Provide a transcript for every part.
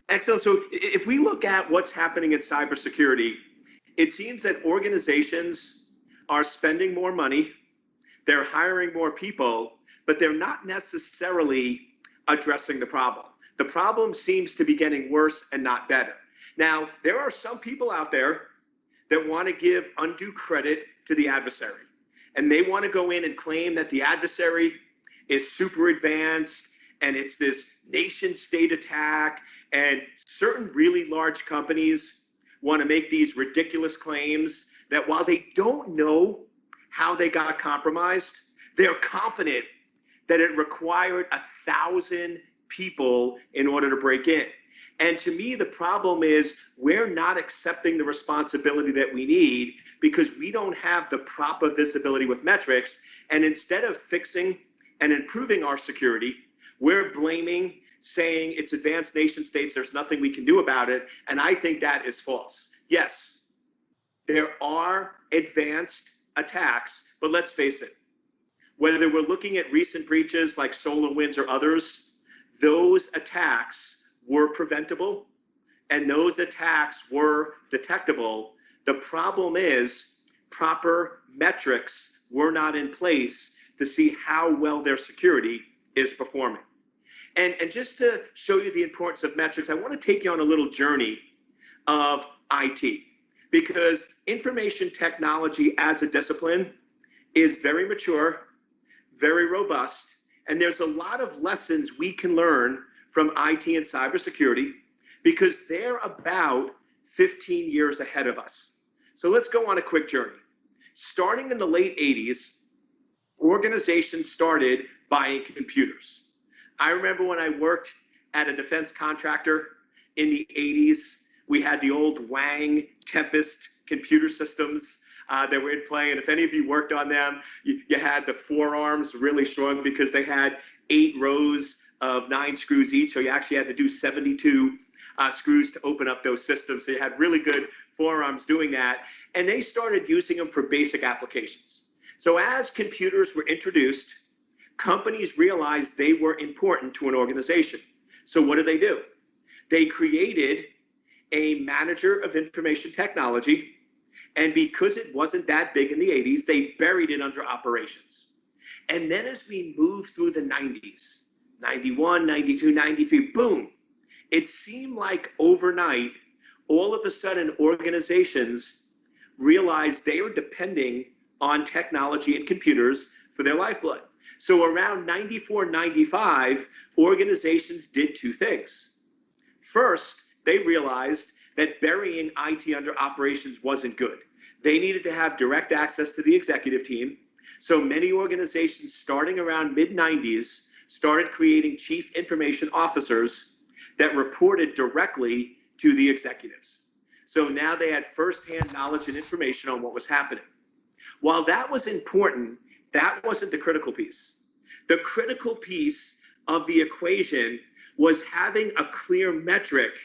Excellent. So if we look at what's happening in cybersecurity, it seems that organizations are spending more money, they're hiring more people, but they're not necessarily addressing the problem. The problem seems to be getting worse and not better. Now, there are some people out there that want to give undue credit to the adversary, and they want to go in and claim that the adversary is super advanced and it's this nation state attack, and certain really large companies want to make these ridiculous claims that while they don't know how they got compromised, they're confident that it required 1,000 people in order to break in. And to me, the problem is we're not accepting the responsibility that we need because we don't have the proper visibility with metrics. And instead of fixing and improving our security, we're blaming, saying it's advanced nation states, there's nothing we can do about it. And I think that is false. Yes, there are advanced attacks, but let's face it, whether we're looking at recent breaches like SolarWinds or others, those attacks were preventable and those attacks were detectable. The problem is proper metrics were not in place to see how well their security is performing. And just to show you the importance of metrics, I want to take you on a little journey of IT, because information technology as a discipline is very mature, very robust, and there's a lot of lessons we can learn from IT and cybersecurity because they're about 15 years ahead of us. So let's go on a quick journey. Starting in the late 80s, organizations started buying computers. I remember when I worked at a defense contractor in the 80s, we had the old Wang Tempest computer systems that were in play. And if any of you worked on them, you had the forearms really strong because they had 8 rows of 9 screws each. So you actually had to do 72 screws to open up those systems. So you had really good forearms doing that. And they started using them for basic applications. So as computers were introduced, companies realized they were important to an organization. So what do? They created a manager of information technology. And because it wasn't that big in the 80s, they buried it under operations. And then as we moved through the 90s, 91, 92, 93, boom, it seemed like overnight, all of a sudden organizations realized they were depending on technology and computers for their lifeblood. So around 94, 95, organizations did 2 things. First, they realized that burying IT under operations wasn't good. They needed to have direct access to the executive team. So many organizations starting around mid-90s started creating chief information officers that reported directly to the executives. So now they had firsthand knowledge and information on what was happening. While that was important, that wasn't the critical piece. The critical piece of the equation was having a clear metric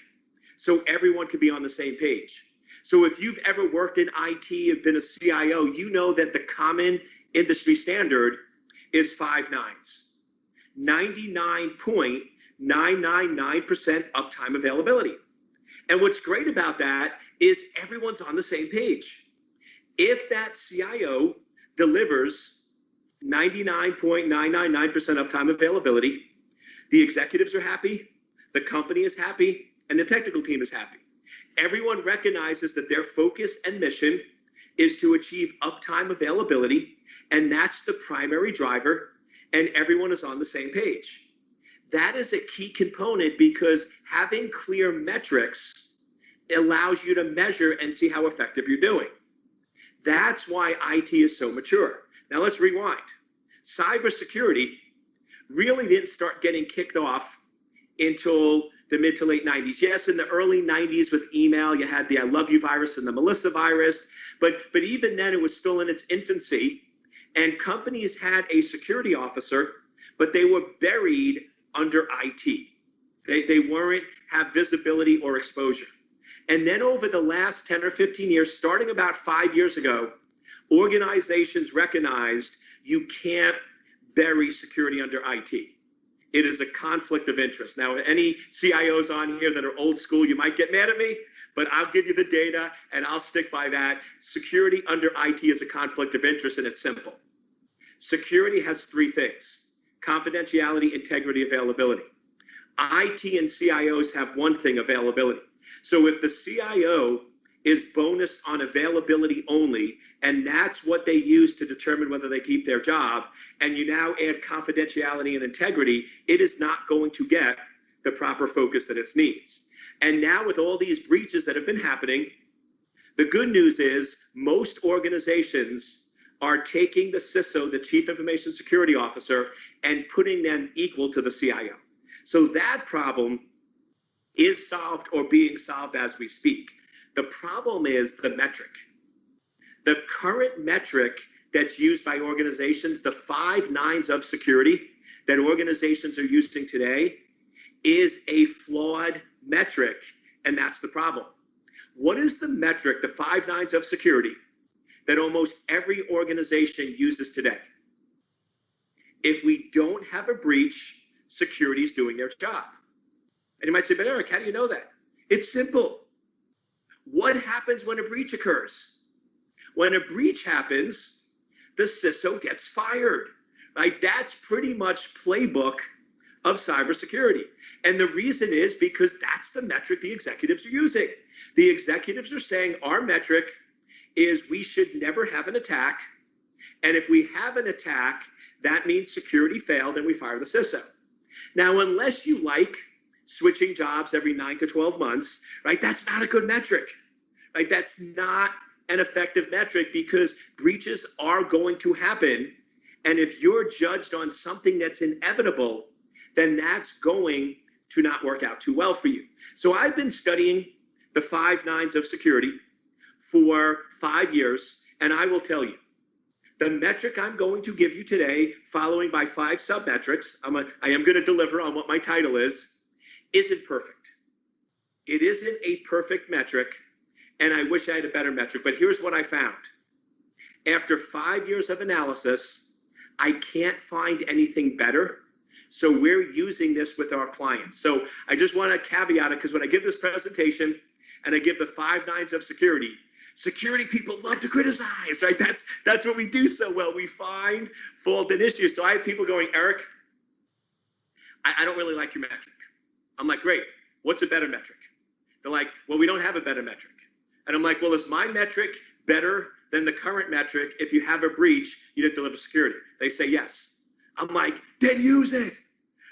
so everyone could be on the same page. So if you've ever worked in IT, have been a CIO, you know that the common industry standard is 5 nines. 99.999% uptime availability. And what's great about that is everyone's on the same page. If that CIO delivers 99.999% uptime availability, the executives are happy, the company is happy, and the technical team is happy. Everyone recognizes that their focus and mission is to achieve uptime availability, and that's the primary driver, and everyone is on the same page. That is a key component because having clear metrics allows you to measure and see how effective you're doing. That's why IT is so mature. Now let's rewind. Cybersecurity really didn't start getting kicked off until the mid to late 90s. Yes, in the early 90s with email, you had the I love you virus and the Melissa virus, but even then it was still in its infancy, and companies had a security officer, but they were buried under IT. They weren't have visibility or exposure. And then over the last 10 or 15 years, starting about 5 years ago, organizations recognized you can't bury security under IT. It is a conflict of interest. Now, any CIOs on here that are old school, you might get mad at me, but I'll give you the data and I'll stick by that. Security under IT is a conflict of interest, and it's simple. Security has three things: confidentiality, integrity, availability. IT and CIOs have one thing: availability. So if the CIO is bonus on availability only, and that's what they use to determine whether they keep their job, and you now add confidentiality and integrity, it is not going to get the proper focus that it needs. And now with all these breaches that have been happening, the good news is most organizations are taking the CISO, the Chief Information Security Officer, and putting them equal to the CIO. So that problem is solved or being solved as we speak. The problem is the metric. The current metric that's used by organizations, the 5 nines of security that organizations are using today, is a flawed metric, and that's the problem. What is the metric, the 5 nines of security, that almost every organization uses today? If we don't have a breach, security is doing their job. And you might say, but Eric, how do you know that? It's simple. What happens when a breach occurs? When a breach happens, the CISO gets fired, right? That's pretty much playbook of cybersecurity. And the reason is because that's the metric the executives are using. The executives are saying our metric is we should never have an attack. And if we have an attack, that means security failed and we fire the CISO. Now, unless you like switching jobs every 9 to 12 months, right? That's not a good metric, right? That's not an effective metric because breaches are going to happen. And if you're judged on something that's inevitable, then that's going to not work out too well for you. So I've been studying the 5 nines of security for 5 years, and I will tell you, the metric I'm going to give you today, following by 5 sub-metrics, I am going to deliver on what my title is, isn't perfect. It isn't a perfect metric, and I wish I had a better metric, but here's what I found. After 5 years of analysis, I can't find anything better, so we're using this with our clients. So I just want to caveat it, because when I give this presentation and I give the 5 nines of security, security people love to criticize, right? That's what we do so well. We find fault and issues. So I have people going, Eric, I don't really like your metric. I'm like, great, what's a better metric? They're like, well, we don't have a better metric. And I'm like, well, is my metric better than the current metric? If you have a breach, you didn't deliver security. They say yes. I'm like, then use it,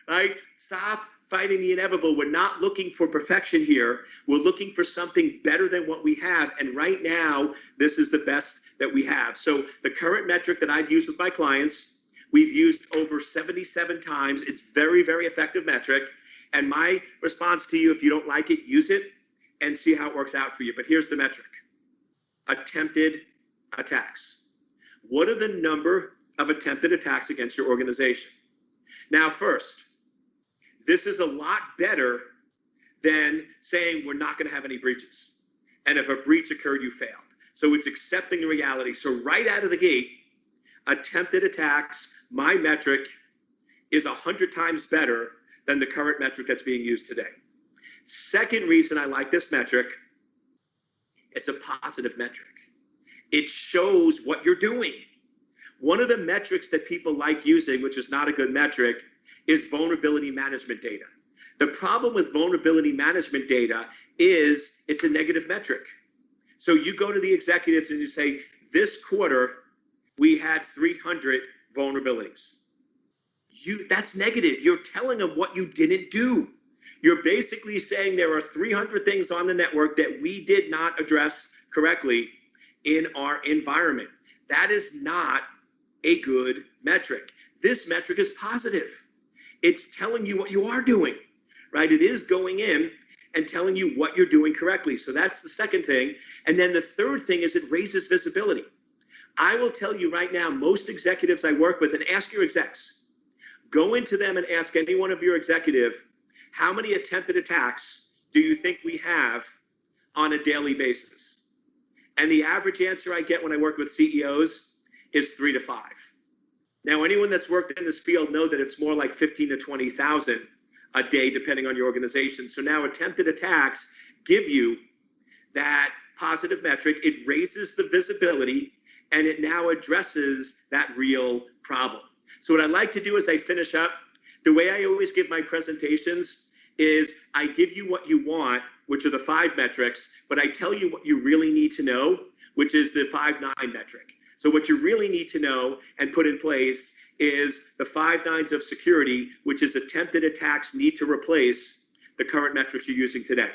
right? Stop fighting the inevitable. We're not looking for perfection here. We're looking for something better than what we have. And right now, this is the best that we have. So the current metric that I've used with my clients, we've used over 77 times. It's very, very effective metric. And my response to you, if you don't like it, use it and see how it works out for you. But here's the metric: attempted attacks. What are the number of attempted attacks against your organization? Now, first, this is a lot better than saying we're not going to have any breaches. And if a breach occurred, you failed. So it's accepting the reality. So right out of the gate, attempted attacks, my metric is 100 times better than the current metric that's being used today. Second reason I like this metric, it's a positive metric. It shows what you're doing. One of the metrics that people like using, which is not a good metric, is vulnerability management data. The problem with vulnerability management data is it's a negative metric. So you go to the executives and you say, this quarter, we had 300 vulnerabilities. That's negative. You're telling them what you didn't do. You're basically saying there are 300 things on the network that we did not address correctly in our environment. That is not a good metric. This metric is positive. It's telling you what you are doing, right? It is going in and telling you what you're doing correctly. So that's the second thing. And then the third thing is it raises visibility. I will tell you right now, most executives I work with, and ask your execs, go into them and ask any one of your executive, how many attempted attacks do you think we have on a daily basis? And the average answer I get when I work with CEOs is 3 to 5. Now, anyone that's worked in this field know that it's more like 15 to 20,000 a day, depending on your organization. So now attempted attacks give you that positive metric. It raises the visibility, and it now addresses that real problem. So what I like to do as I finish up, the way I always give my presentations is I give you what you want, which are the 5 metrics, but I tell you what you really need to know, which is the 5-9 metric. So what you really need to know and put in place is the 5 nines of security, which is attempted attacks need to replace the current metrics you're using today.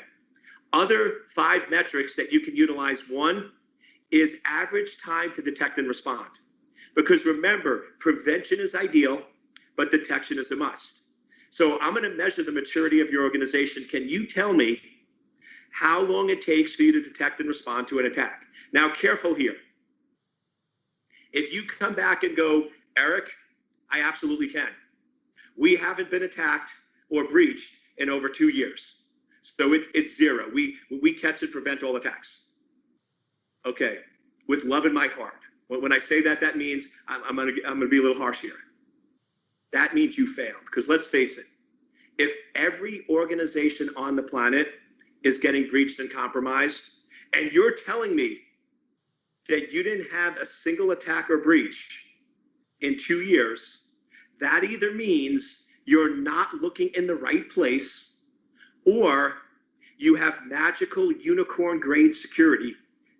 Other 5 metrics that you can utilize, one is average time to detect and respond. Because remember, prevention is ideal, but detection is a must. So I'm going to measure the maturity of your organization. Can you tell me how long it takes for you to detect and respond to an attack? Now, careful here. If you come back and go, Eric, I absolutely can. We haven't been attacked or breached in over 2 years. So it's 0. We catch and prevent all attacks. Okay, with love in my heart. When I say that, that means I'm gonna be a little harsh here. That means you failed, because let's face it, if every organization on the planet is getting breached and compromised, and you're telling me that you didn't have a single attack or breach in 2 years, that either means you're not looking in the right place, or you have magical unicorn grade security,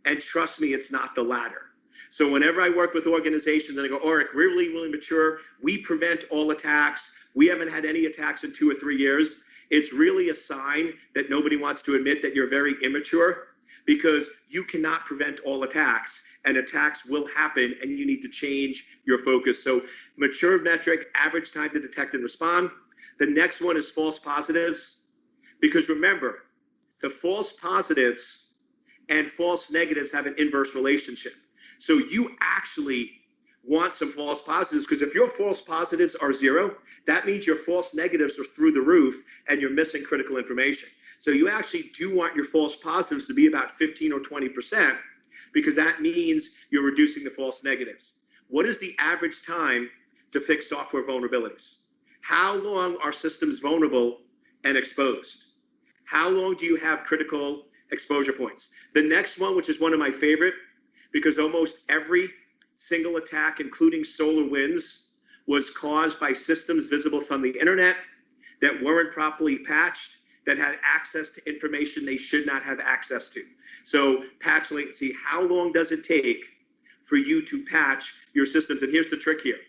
and trust me, it's not the latter. So whenever I work with organizations and I go, Eric, we're really, really mature, we prevent all attacks, we haven't had any attacks in 2 or 3 years, it's really a sign that nobody wants to admit that you're very immature, because you cannot prevent all attacks, and attacks will happen, and you need to change your focus. So mature metric, average time to detect and respond. The next one is false positives, because remember, the false positives and false negatives have an inverse relationship. So you actually want some false positives, because if your false positives are 0, that means your false negatives are through the roof and you're missing critical information. So you actually do want your false positives to be about 15 or 20%, because that means you're reducing the false negatives. What is the average time to fix software vulnerabilities? How long are systems vulnerable and exposed? How long do you have critical exposure points? The next one, which is one of my favorite, because almost every single attack, including SolarWinds, was caused by systems visible from the internet that weren't properly patched, that had access to information they should not have access to. So patch latency, how long does it take for you to patch your systems? And here's the trick here.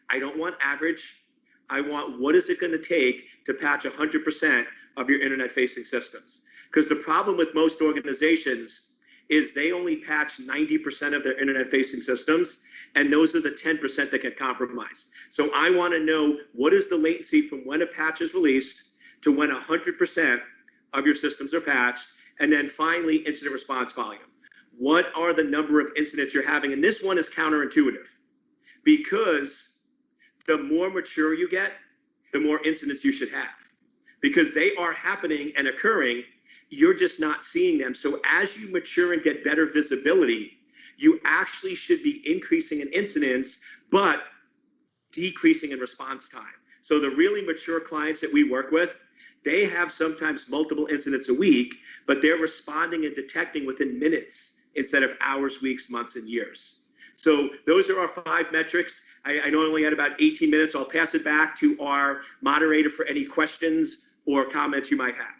I don't want average. I want what is it going to take to patch 100% of your internet-facing systems. Because the problem with most organizations is they only patch 90% of their internet-facing systems, and those are the 10% that get compromised. So I want to know, what is the latency from when a patch is released to when 100% of your systems are patched, and then finally incident response volume. What are the number of incidents you're having? And this one is counterintuitive, because the more mature you get, the more incidents you should have, because they are happening and occurring. You're just not seeing them. So as you mature and get better visibility, you actually should be increasing in incidents, but decreasing in response time. So the really mature clients that we work with, they have sometimes multiple incidents a week, but they're responding and detecting within minutes instead of hours, weeks, months, and years. So those are our 5 metrics. I know I only had about 18 minutes. I'll pass it back to our moderator for any questions or comments you might have.